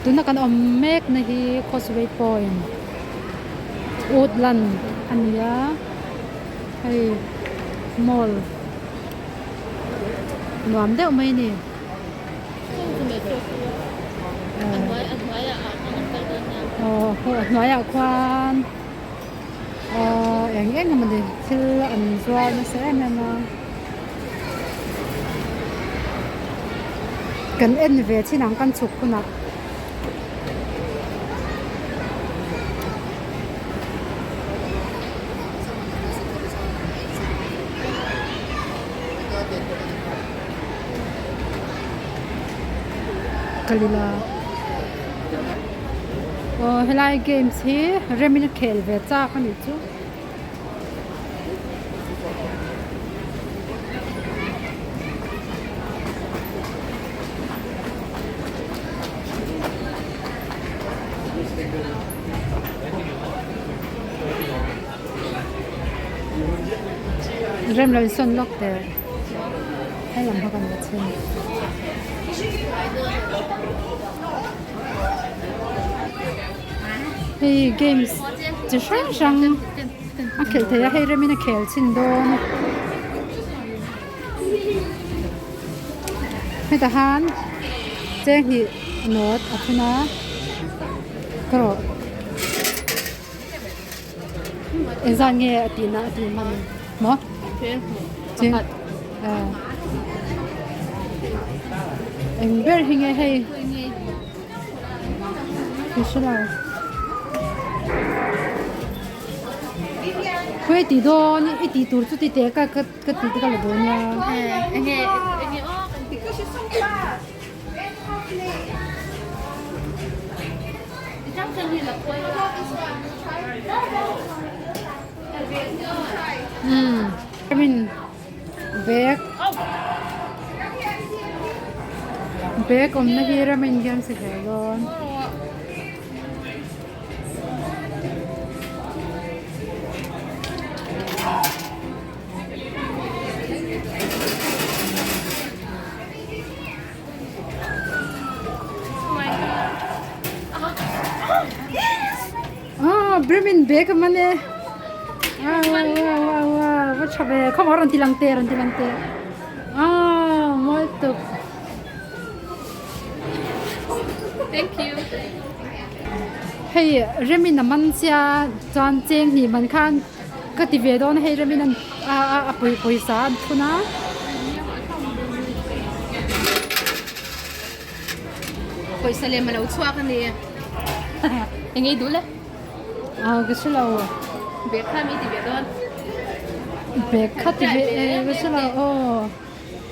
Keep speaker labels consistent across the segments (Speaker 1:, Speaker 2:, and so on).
Speaker 1: ตุนกันอมเมกนะฮีคอสเวย์พอยน์อูดลันอันยาให้มอลหนวมเด้อไหมนี่อ๋อหน่อยควานอย่างเงี้ยมันดิชื่ออันซัวนะเซ่นั่นนะกันเอ็นเวที่หนังกันฉุกคุณนักกลิลาเฮลัยเกมส์ฮีเรมินเคลเวจ้ากันอีกจูเริ่มเลยส่วนล็อกแต่ให้ลำพักกันมาเช่นเฮ้ยเกมส์จะช่างช่างอาเคลเทียให้เริ่มมีนักเคลชินโดนให้ทหารแจ้งที่โน้ตอัธนาก็เอ็นซานเงียตีน่าตีมันมั้งจริงเอ็งเบอร์หิงให้คือชื่ออะไรเฮ้ยตีโดนอีตีตูร์สุดที่เด็กก็ตีกันเลยโดนเนี่ยเอ็งมินเบกอมนะฮีรามินยังสิเหรอบริมินเบกมันเนี่ยว้าวว่าชอบเลยเขาบอกรันทีลังเตมอลตุก
Speaker 2: thank you
Speaker 1: ให้เรมินมันเสียจานเจงนี่มันคันก็ติเวดอนให้เรมินปุยสารทุนะ
Speaker 2: ปุยสเลมมาแล้วชัวกันเลยยังไงดูเลย
Speaker 1: ก็ชื่อเรา
Speaker 2: เบคข้ามีติเวดอน
Speaker 1: เบคข้าติเวก็ชื่อเรา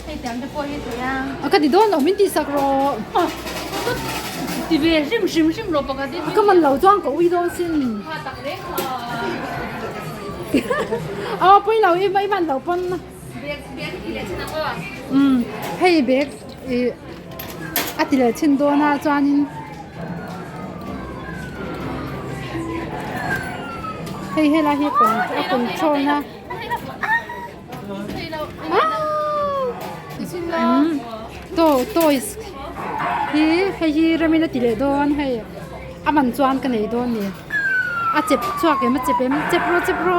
Speaker 2: ให้จำจะปอยตัวยัง
Speaker 1: ก็ติดโดนเราไม่ติสักรอ
Speaker 2: ติเวริมรบปกติ
Speaker 1: ก็มันเราจ้างก็วิ่งโดนสิน
Speaker 2: ตักเล็ก
Speaker 1: ไปเราไม่มันเราปน
Speaker 2: เบคที่เล็กชนะก็
Speaker 1: ให้เบคติเลชินโดนะจานินให้ละให้คนโชว์นะโตอิสให้เราไม่ได้ติเลโดนให้มันจวนกันเลยโดนนี่เจ็บช่วงมันเจ็บโร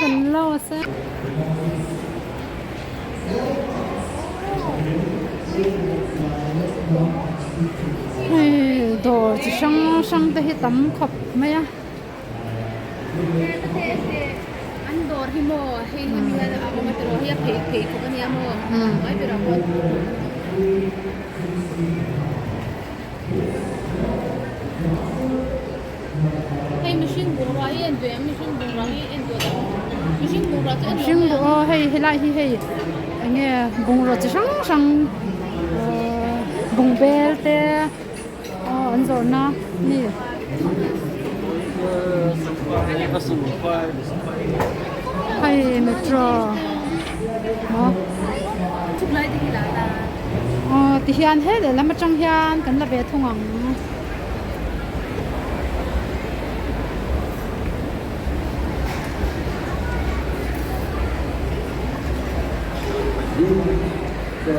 Speaker 1: กันเล่าซะโดจะช่างได้ให้ตั้มขบไหม
Speaker 2: อันโดที่โมให้มีอะไรเอามาตัวให้เพย์เขาก็เนี่ยโมไม่เป็นไรให้มิชินบุร้อยเอ็นด้วยมิชินบุร้อยเอ็นด้วยมิชินบุร้อยเอ็นด้วย
Speaker 1: ให้ไล่ให้เงี้ยบุงรถจะช่างบุงเบลเตอันโซนนะนี่ให้เมโทร
Speaker 2: ทุกไล่ที่ลาลา
Speaker 1: ที่ยันเฮ้เดี๋ยวแล้วมาจังยันกันละเบียทุ่ง in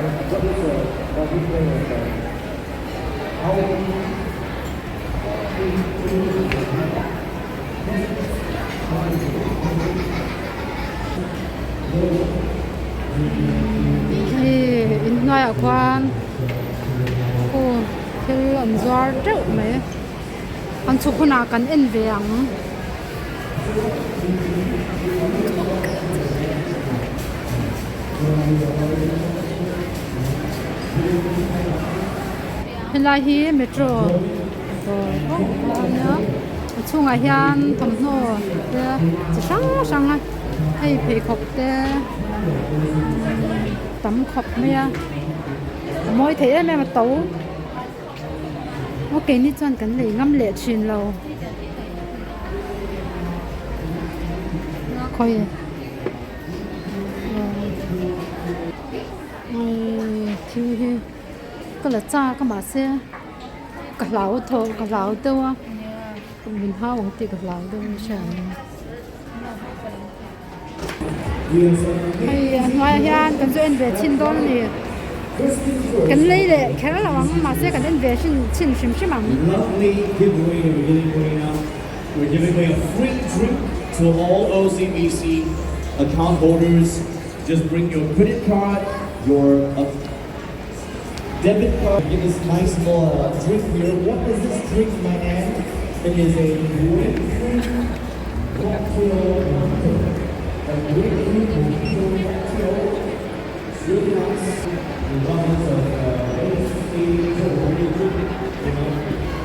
Speaker 1: nói ở quan cô thì anh giỏi rất mấy anh chụp cô nào cần in về anh hiện tại hi metro rồi nhớ chung ở hian thầm nô chỉ sáng á hay phải khóc te tắm khóc mẹ mỗi thế mẹ mà tấu ok ní chọn cái này ngâm lệ truyền lâu coi thì cái là cha cái mà xe cái lão thô cái lão đâu á mình hao một tí cái lão đâu chẳng hay nói hiền cần cho về chín đô này cần lấy để cái là mà sẽ cần về chín xem mà
Speaker 3: we're giving away a free drink to all OCBC account holders. Just bring your credit card, your debit card. Get this nice small drink here. What is this drink, my man? It is a grapefruit cocktail. A grapefruit cocktail. It's really nice. The bubbles of ACE or really good. You know,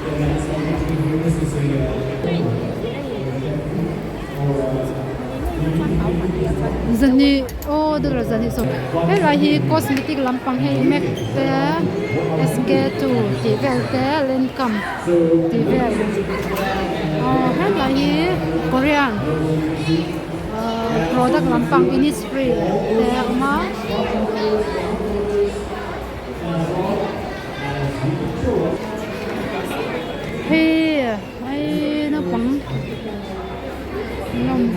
Speaker 3: and that's all we can do. This is
Speaker 1: dân đi ô đó là dân đi số cái là hi cosmetic làm bằng hay make the SK2 thì về cái lên cầm thì về hết là hi Korean product làm bằng Innisfree để mà hay nó bằng nông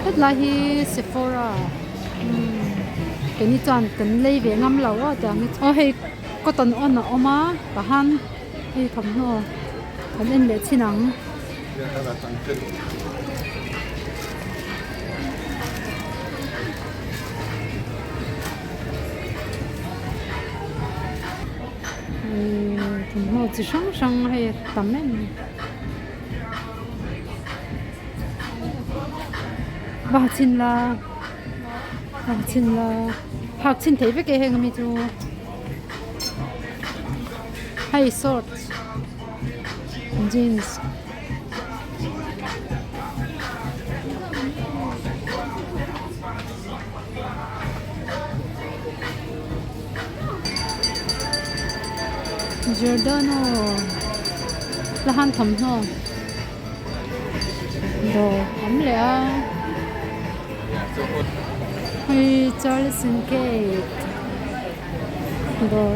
Speaker 1: hết là hi Sephora cái này chọn cần lấy về ngâm lâu á chẳng hay có tuần ôn là oma bà han hay thầm nó thầm nên để chi nắng thầm nó chỉ sáng hay tắm em bà chín là học chín thấy với cái hàng mi tu hay shorts jeans Giordano là han thầm thôi đồ ấm lẽ hay Charles and Kate đồ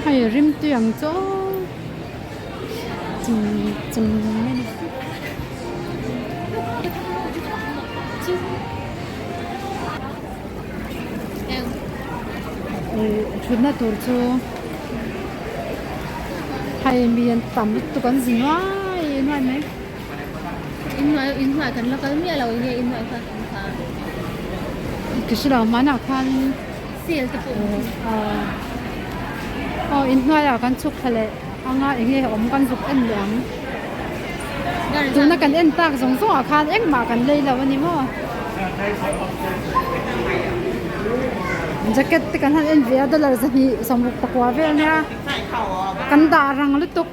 Speaker 1: hay rim tuyang cho chừng chút na tur cho hay miền tắm tụ con gì nữa nói mấy
Speaker 2: in hoài cần là cái mía là cái in hoài phải
Speaker 1: cái gì đó mà nào khăn
Speaker 2: xịt tập
Speaker 1: in hoài là con chụp thề anh nói anh ấy con chụp anh lắm tụi nó cần anh tác giống giống khăn anh mà cần lấy là vấn đề mà jacket kan han en via dollar za hi samuk pakwa ve nya kan da rang lu tuk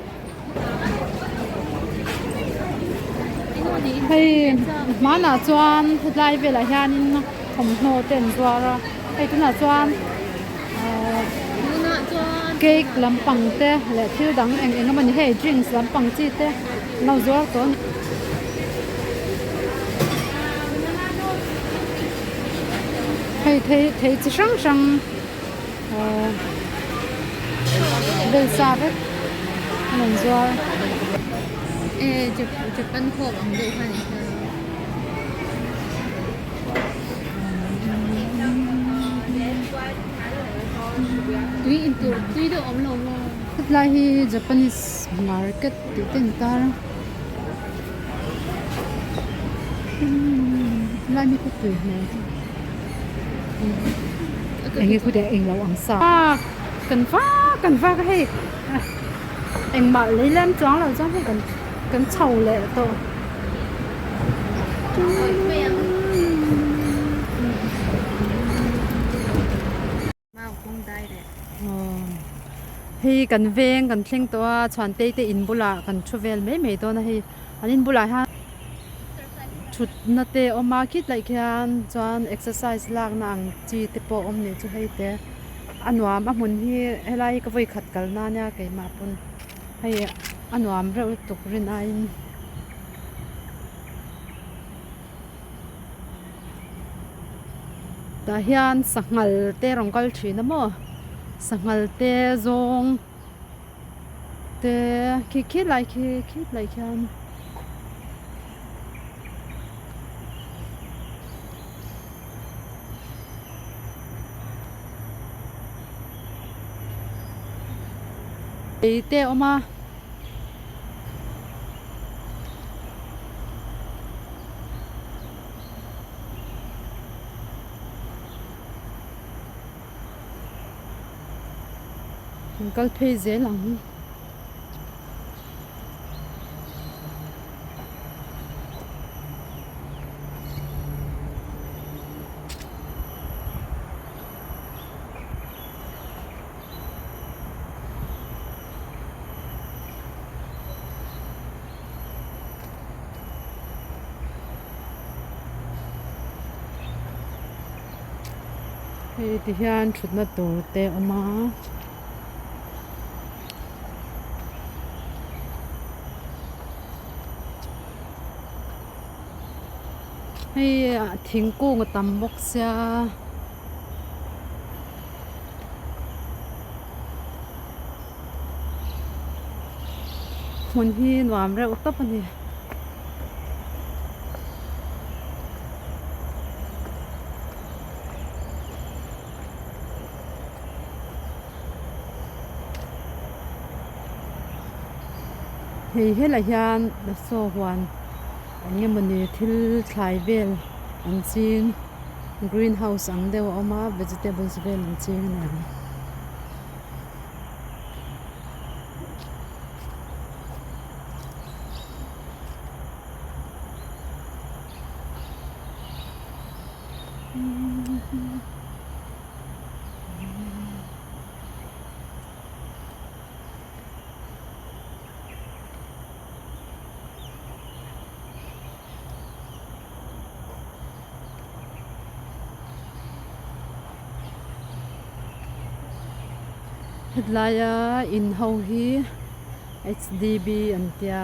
Speaker 1: hay mana chuan lai ve la hianin thom no ten zwara hay tuna chuan cake lampang te le thil dang eng man he drinks lampang chi te no zwar ton thấy chỉ sáng đây xa đấy Anh rồi.
Speaker 2: 에 Japan 컵 안 돼, 하니까. tuy được ống lồng mà.
Speaker 1: Thật là hi Japanese market tự tin ta. Lại mi có tuổi này. Anh ấy có để anh lâu ăn sao. Cần pha cái hay. Anh bảo lấy lên chó là cho phải cần chầu lệ tổ.
Speaker 2: Mà cũng đai đấy.
Speaker 1: Hi cần veng cần thling to chuan te te in bula cần travel me to na hi anin bula ha chut na te oma kit lai khian chuan exercise lak nang chi te po om ne chu hei te anuam a mun hi helai ka voi khat kal na nya ke ma pun hei anuam reu tuk rin a in ta hian sangal te rongkal thina mo sangal te zong te khi lại khian te oma kal thei ze lang hei ti hian thutna tur te oma hei thingkung tam bok sia mun hi nuam reuh tap ani hei hela hian la so huan anh em mình thil thlai vel an chin greenhouse ang deuh a awma vegetables vel an chin ani headlaya in ho hi HDB an tia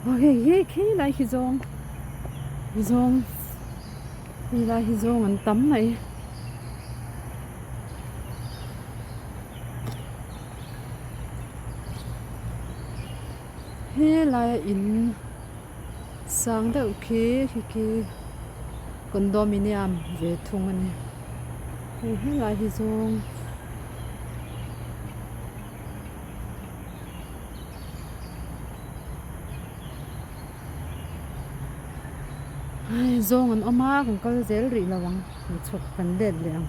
Speaker 1: okay khi lại hi zong hi lại hi zong an tam này he lại in sang deuh khi condominium ve thung ani he lại hi zong zong an oma kung kal zel ri lawang ni chhok kan det le ang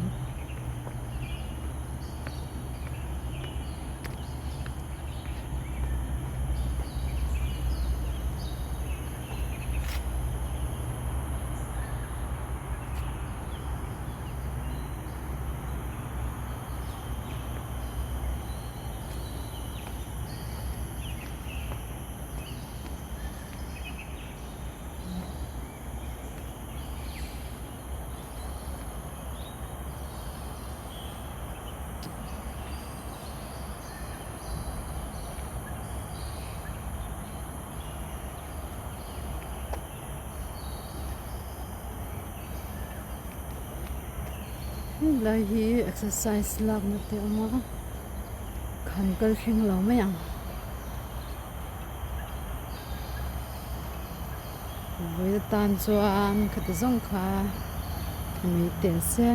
Speaker 1: lai hi exercise lak na te ama khan kal hring lo mai ang voi tan chuan khata zong kha mi te se